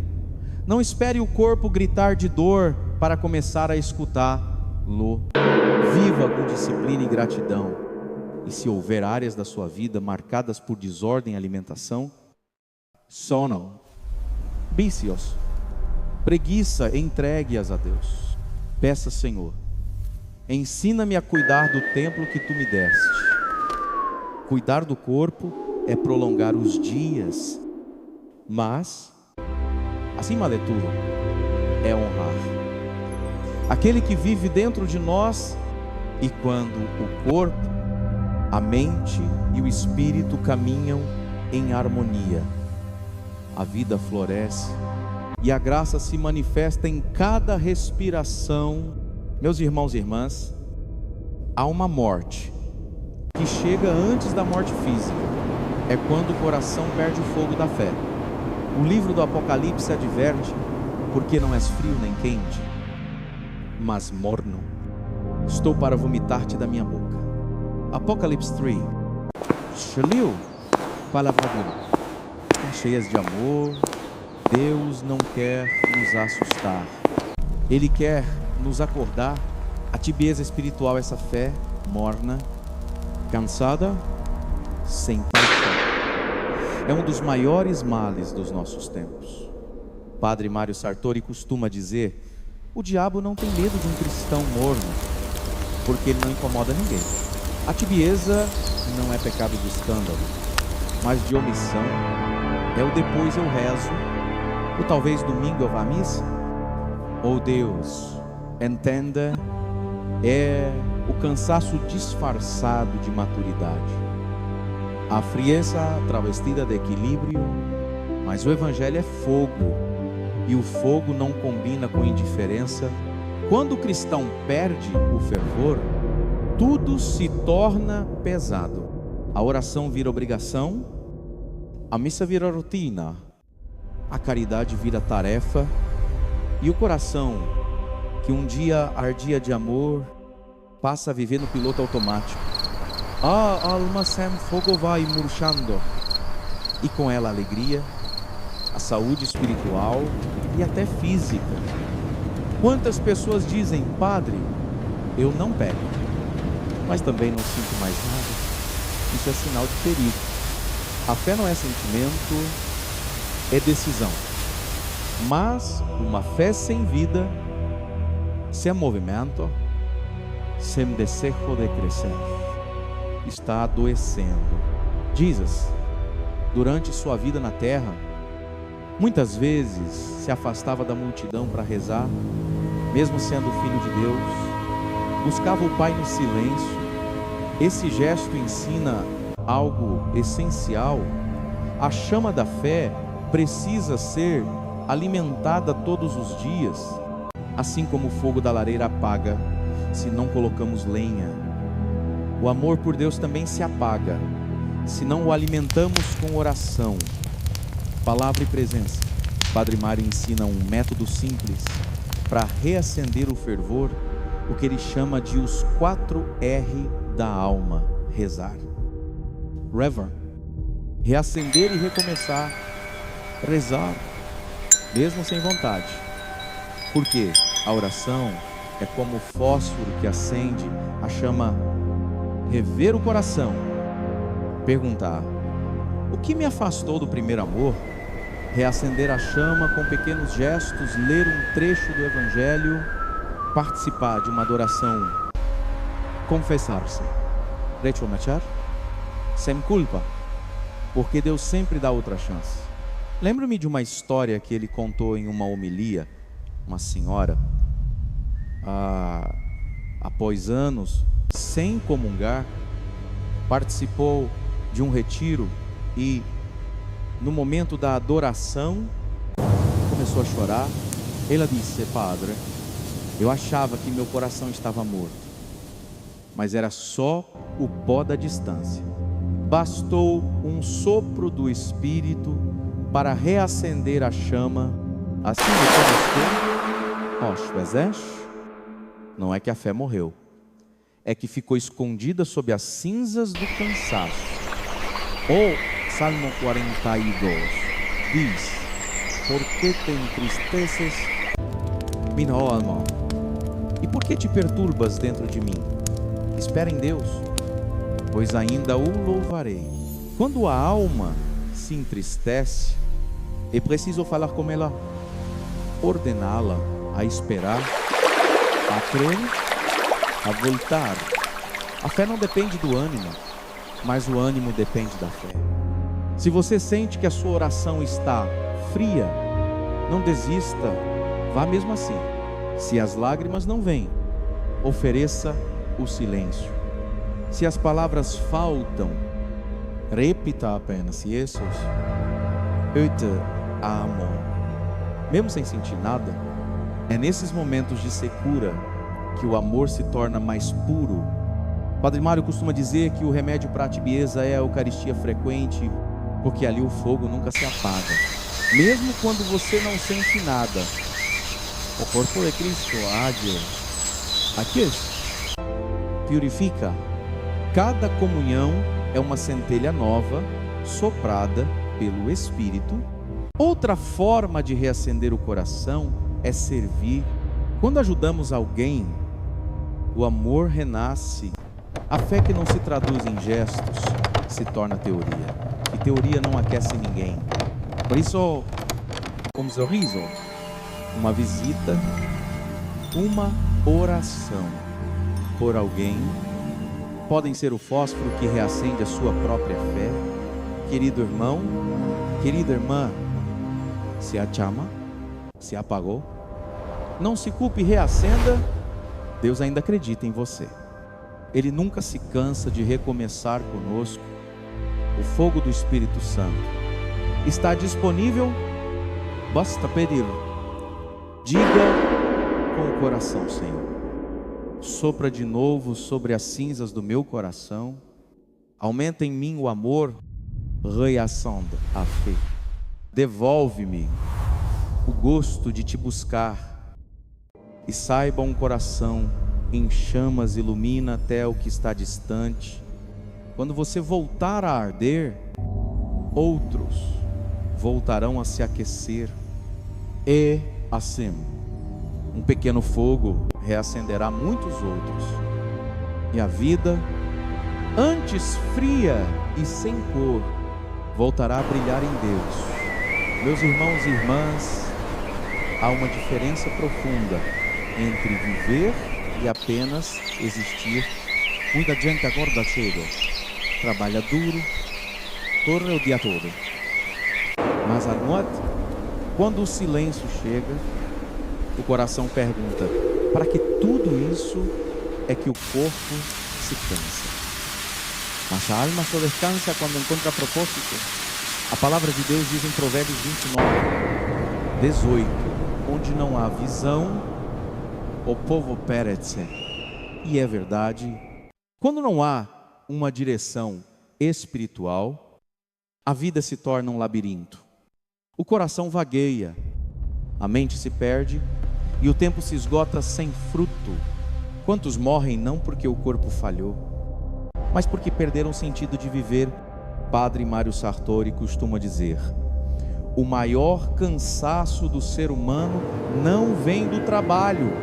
Não espere o corpo gritar de dor para começar a escutá-lo. Viva com disciplina e gratidão. E se houver áreas da sua vida marcadas por desordem e alimentação, sono, vícios, preguiça, entregue-as a Deus. Peça: Senhor, ensina-me a cuidar do templo que tu me deste. Cuidar do corpo é prolongar os dias, mas, acima de tudo, é honrar aquele que vive dentro de nós. E quando o corpo, a mente e o espírito caminham em harmonia, a vida floresce e a graça se manifesta em cada respiração. Meus irmãos e irmãs, há uma morte que chega antes da morte física. É quando o coração perde o fogo da fé. O livro do Apocalipse adverte: porque não és frio nem quente, mas morno, estou para vomitar-te da minha boca. Apocalipse 3. Shaliu, palavra cheias de amor. Deus não quer nos assustar, Ele quer nos acordar. A tibieza espiritual, essa fé morna, cansada, sem paixão, é um dos maiores males dos nossos tempos. Padre Mário Sartori costuma dizer: o diabo não tem medo de um cristão morno, porque ele não incomoda ninguém. A tibieza não é pecado de escândalo, mas de omissão. É o depois eu rezo, ou talvez domingo eu vá à missa. Oh Deus, entenda, é o cansaço disfarçado de maturidade, a frieza travestida de equilíbrio. Mas o Evangelho é fogo, e o fogo não combina com indiferença. Quando o cristão perde o fervor, tudo se torna pesado. A oração vira obrigação, a missa vira rotina, a caridade vira tarefa, e o coração, que um dia ardia de amor, passa a viver no piloto automático. A alma sem fogo vai murchando, e com ela a alegria, a saúde espiritual e até física. Quantas pessoas dizem: padre, eu não peco, mas também não sinto mais nada. Isso é sinal de perigo. A fé não é sentimento, é decisão. Mas uma fé sem vida, sem movimento, sem desejo de crescer, está adoecendo. Jesus, durante sua vida na terra, muitas vezes se afastava da multidão para rezar, mesmo sendo filho de Deus, buscava o Pai no silêncio. Esse gesto ensina algo essencial. A chama da fé precisa ser alimentada todos os dias, assim como o fogo da lareira apaga se não colocamos lenha. O amor por Deus também se apaga se não o alimentamos com oração, palavra e presença. Padre Mário ensina um método simples para reacender o fervor, o que ele chama de os 4 R da alma: rezar, rever, reacender e recomeçar, rezar, mesmo sem vontade, porque a oração é como o fósforo que acende a chama. Rever o coração, perguntar: o que me afastou do primeiro amor? Reacender a chama com pequenos gestos, ler um trecho do Evangelho, participar de uma adoração, confessar-se, recomeçar, sem culpa, porque Deus sempre dá outra chance. Lembro-me de uma história que ele contou em uma homilia. Uma senhora, após anos sem comungar, participou de um retiro e no momento da adoração, começou a chorar. Ela disse: Padre, eu achava que meu coração estava morto, mas era só o pó da distância. Bastou um sopro do Espírito para reacender a chama. Assim não é que a fé morreu, é que ficou escondida sob as cinzas do cansaço. O Salmo 42 diz: por que te entristeces, minha alma? E por que te perturbas dentro de mim? Espera em Deus, pois ainda o louvarei. Quando a alma se entristece, é preciso falar com ela, ordená-la a esperar, a crer, a voltar. A fé não depende do ânimo, mas o ânimo depende da fé. Se você sente que a sua oração está fria, não desista, vá mesmo assim. Se as lágrimas não vêm, ofereça o silêncio. Se as palavras faltam, repita apenas: Jesus, eu te amo. Mesmo sem sentir nada, é nesses momentos de secura que o amor se torna mais puro. Padre Mário costuma dizer que o remédio para a tibieza é a Eucaristia frequente, porque ali o fogo nunca se apaga. Mesmo quando você não sente nada, o corpo de Cristo arde. Aqui purifica. Cada comunhão é uma centelha nova, soprada pelo Espírito. Outra forma de reacender o coração é servir. Quando ajudamos alguém, o amor renasce. A fé que não se traduz em gestos se torna teoria, e teoria não aquece ninguém. Por isso, um sorriso, uma visita, uma oração por alguém podem ser o fósforo que reacende a sua própria fé. Querido irmão, querida irmã, se a chama se apagou, não se culpe, reacenda. Deus ainda acredita em você. Ele nunca se cansa de recomeçar conosco. O fogo do Espírito Santo está disponível, basta pedir. Diga com o coração: Senhor, sopra de novo sobre as cinzas do meu coração, aumenta em mim o amor, reacende a fé, devolve-me o gosto de te buscar, e saiba um coração em chamas ilumina até o que está distante. Quando você voltar a arder, outros voltarão a se aquecer. E assim, um pequeno fogo reacenderá muitos outros, e a vida, antes fria e sem cor, voltará a brilhar em Deus. Meus irmãos e irmãs, há uma diferença profunda entre viver e apenas existir. Muita gente acorda cedo, trabalha duro, corre o dia todo, mas à noite, quando o silêncio chega, o coração pergunta: para que tudo isso é que o corpo se cansa? Mas a alma só descansa quando encontra propósito. A palavra de Deus diz em Provérbios 29:18: onde não há visão, o povo perece. E é verdade. Quando não há uma direção espiritual, a vida se torna um labirinto. O coração vagueia, a mente se perde e o tempo se esgota sem fruto. Quantos morrem não porque o corpo falhou, mas porque perderam o sentido de viver? Padre Mário Sartori costuma dizer: o maior cansaço do ser humano não vem do trabalho,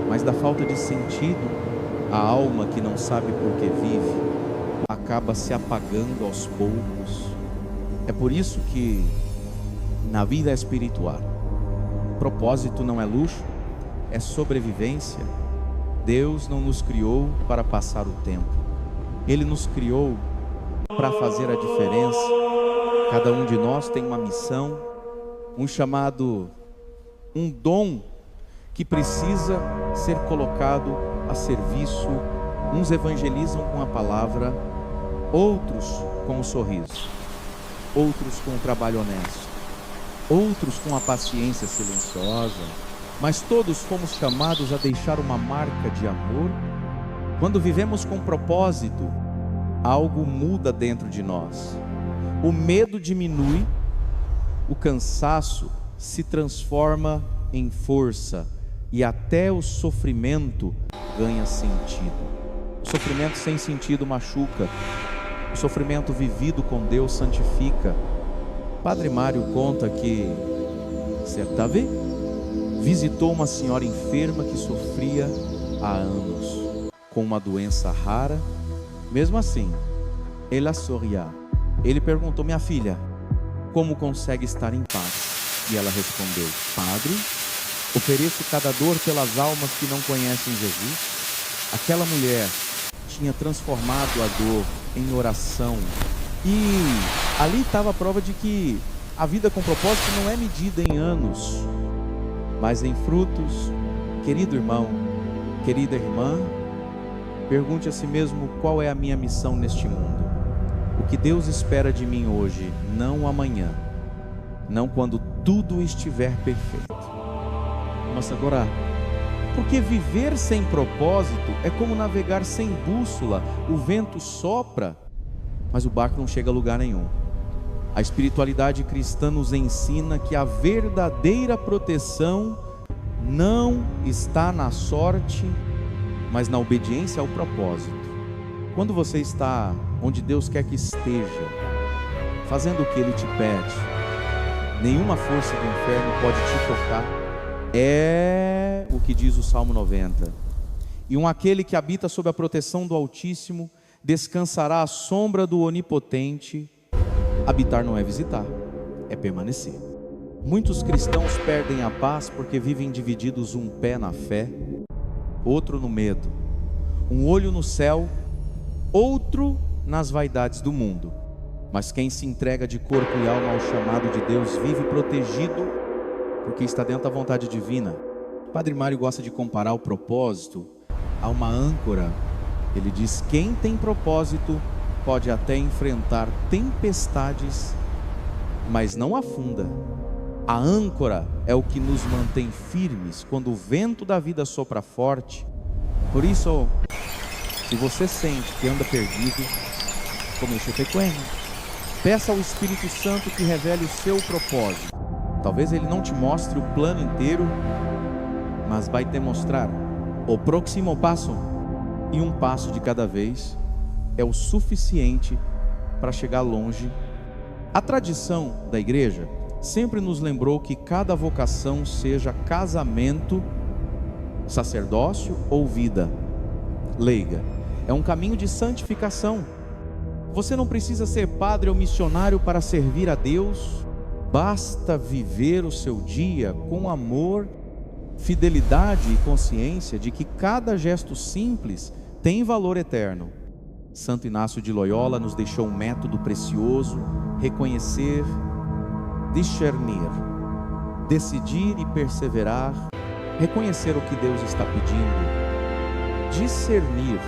mas da falta de sentido. A alma que não sabe por que vive acaba se apagando aos poucos. É por isso que na vida espiritual, propósito não é luxo, é sobrevivência. Deus não nos criou para passar o tempo, Ele nos criou para fazer a diferença. Cada um de nós tem uma missão, um chamado, um dom que precisa ser colocado a serviço. Uns evangelizam com a palavra, outros com o sorriso. outros com o trabalho honesto, outros com a paciência silenciosa, mas todos fomos chamados a deixar uma marca de amor. Quando vivemos com propósito, algo muda dentro de nós. O medo diminui, o cansaço se transforma em força e até o sofrimento ganha sentido. O sofrimento sem sentido machuca, o sofrimento vivido com Deus santifica. Padre Mário conta que, certa vez, visitou uma senhora enferma que sofria há anos com uma doença rara. Mesmo assim, ela sorria. Ele perguntou: minha filha, como consegue estar em paz? E ela respondeu: Padre, ofereço cada dor pelas almas que não conhecem Jesus. Aquela mulher tinha transformado a dor em oração, e ali estava a prova de que a vida com propósito não é medida em anos, mas em frutos. Querido irmão, querida irmã, pergunte a si mesmo: qual é a minha missão neste mundo? O que Deus espera de mim hoje, não amanhã, não quando tudo estiver perfeito. Mas agora, porque viver sem propósito é como navegar sem bússola. O vento sopra, mas o barco não chega a lugar nenhum. A espiritualidade cristã nos ensina que a verdadeira proteção não está na sorte, mas na obediência ao propósito. Quando você está onde Deus quer que esteja, fazendo o que Ele te pede, nenhuma força do inferno pode te tocar. É o que diz o Salmo 90. E aquele que habita sob a proteção do Altíssimo descansará à sombra do Onipotente. Habitar não é visitar, é permanecer. Muitos cristãos perdem a paz porque vivem divididos, um pé na fé, outro no medo, um olho no céu, outro nas vaidades do mundo. Mas quem se entrega de corpo e alma ao chamado de Deus vive protegido, porque está dentro da vontade divina. Padre Mário gosta de comparar o propósito a uma âncora. Ele diz: quem tem propósito pode até enfrentar tempestades, mas não afunda. A âncora é o que nos mantém firmes quando o vento da vida sopra forte. Por isso, se você sente que anda perdido, começa a frequência. Peça ao Espírito Santo que revele o seu propósito. Talvez ele não te mostre o plano inteiro, mas vai te mostrar o próximo passo. E um passo de cada vez é o suficiente para chegar longe. A tradição da igreja sempre nos lembrou que cada vocação, seja casamento, sacerdócio ou vida leiga, é um caminho de santificação. Você não precisa ser padre ou missionário para servir a Deus. Basta viver o seu dia com amor, fidelidade e consciência de que cada gesto simples tem valor eterno. Santo Inácio de Loyola nos deixou um método precioso: reconhecer, discernir, decidir e perseverar, reconhecer o que Deus está pedindo, discernir,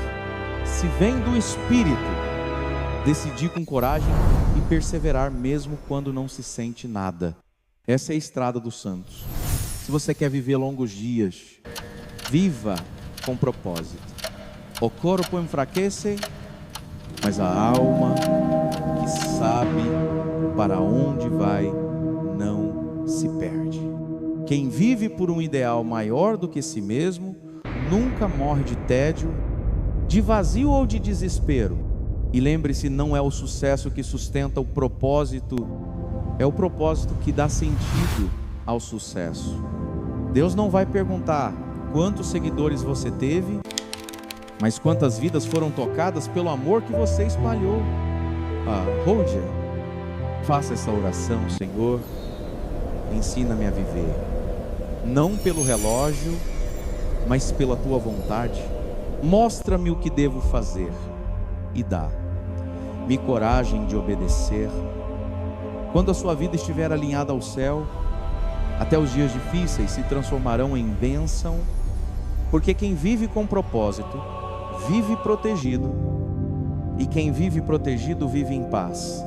se vem do Espírito, decidir com coragem e perseverar mesmo quando não se sente nada. Essa é a estrada dos santos. Se você quer viver longos dias, viva com propósito. O corpo enfraquece, mas a alma que sabe para onde vai não se perde. Quem vive por um ideal maior do que si mesmo nunca morre de tédio, de vazio ou de desespero. E lembre-se, não é o sucesso que sustenta o propósito, é o propósito que dá sentido ao sucesso. Deus não vai perguntar quantos seguidores você teve, mas quantas vidas foram tocadas pelo amor que você espalhou. Roger, faça essa oração: Senhor, ensina-me a viver, não pelo relógio, mas pela Tua vontade. Mostra-me o que devo fazer e dá-me coragem de obedecer. Quando a sua vida estiver alinhada ao céu, até os dias difíceis se transformarão em bênção, porque quem vive com propósito, vive protegido, e quem vive protegido, vive em paz.